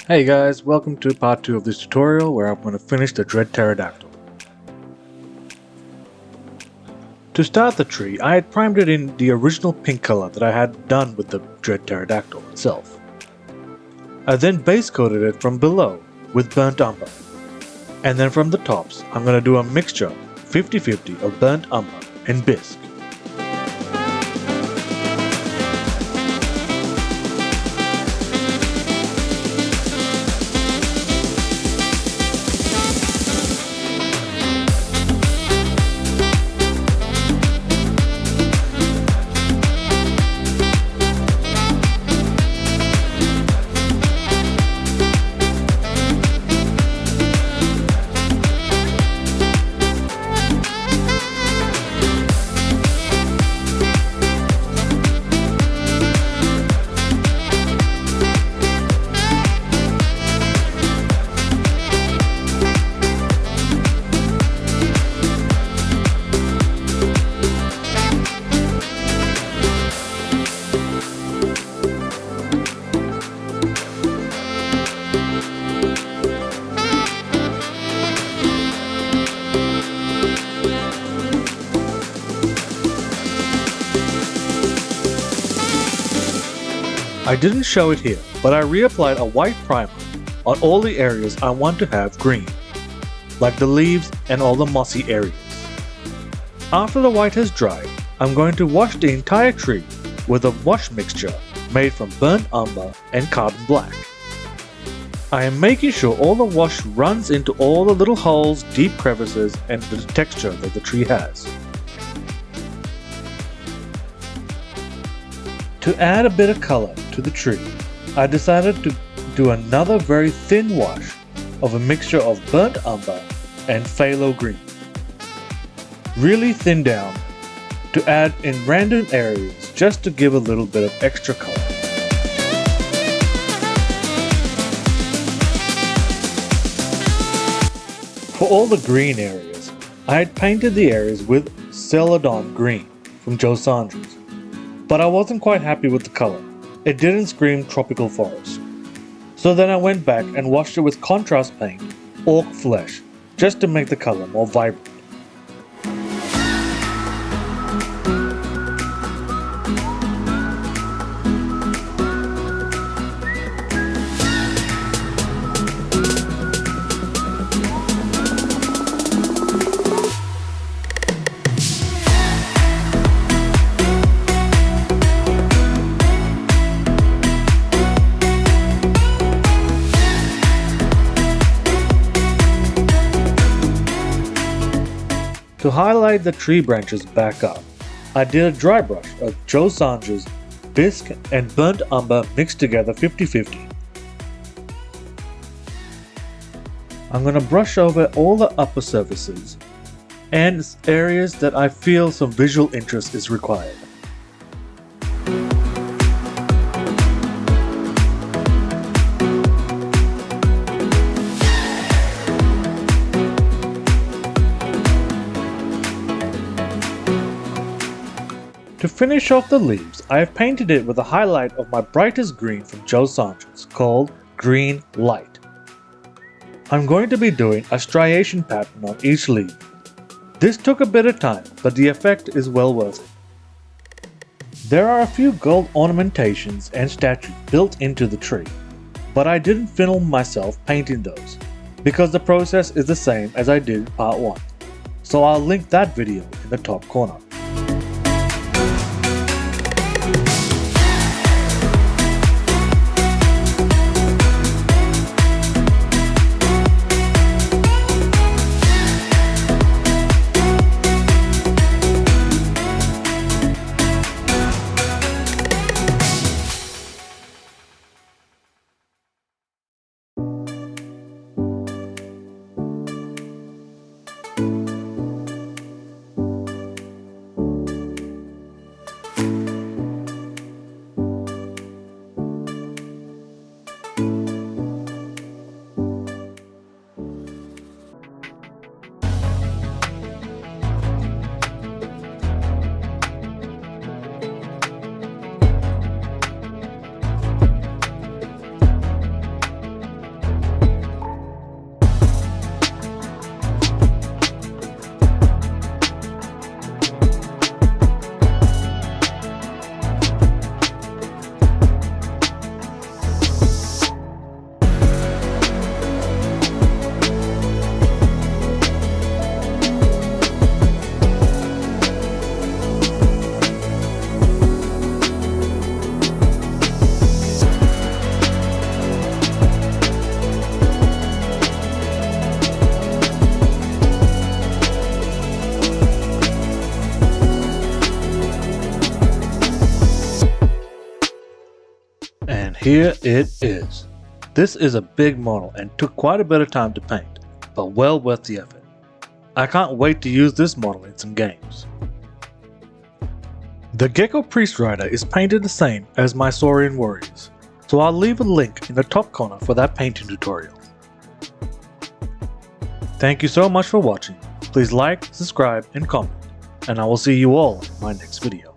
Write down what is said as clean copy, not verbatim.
Hey guys, welcome to part 2 of this tutorial where I'm going to finish the Dread Pterodactyl. To start the tree, I had primed it in the original pink color that I had done with the Dread Pterodactyl itself. I then base coated it from below with burnt umber. And then from the tops, I'm going to do a mixture 50-50 of burnt umber and bisque. I didn't show it here, but I reapplied a white primer on all the areas I want to have green, like the leaves and all the mossy areas. After the white has dried, I'm going to wash the entire tree with a wash mixture made from burnt umber and carbon black. I am making sure all the wash runs into all the little holes, deep crevices, and the texture that the tree has. To add a bit of color to the tree, I decided to do another very thin wash of a mixture of burnt umber and Pthalo Green. Really thin down to add in random areas just to give a little bit of extra color. For all the green areas, I had painted the areas with Celadon green from Sonja's. But I wasn't quite happy with the color. It didn't scream tropical forest. So then I went back and washed it with contrast paint, Ork Flesh, just to make the color more vibrant. To highlight the tree branches back up, I did a dry brush of Sonja's bisque and burnt umber mixed together 50-50. I'm going to brush over all the upper surfaces and areas that I feel some visual interest is required. To finish off the leaves, I have painted it with a highlight of my brightest green from Sonja's called Green Light. I'm going to be doing a striation pattern on each leaf. This took a bit of time, but the effect is well worth it. There are a few gold ornamentations and statues built into the tree, but I didn't film myself painting those, because the process is the same as I did in part 1, so I'll link that video in the top corner. here it is. This is a big model and took quite a bit of time to paint, but well worth the effort. I can't wait to use this model in some games. The Gecko Priest Rider is painted the same as my Saurian warriors, so I'll leave a link in the top corner for that painting tutorial. Thank you so much for watching. Please like, subscribe, and comment, and I will see you all in my next video.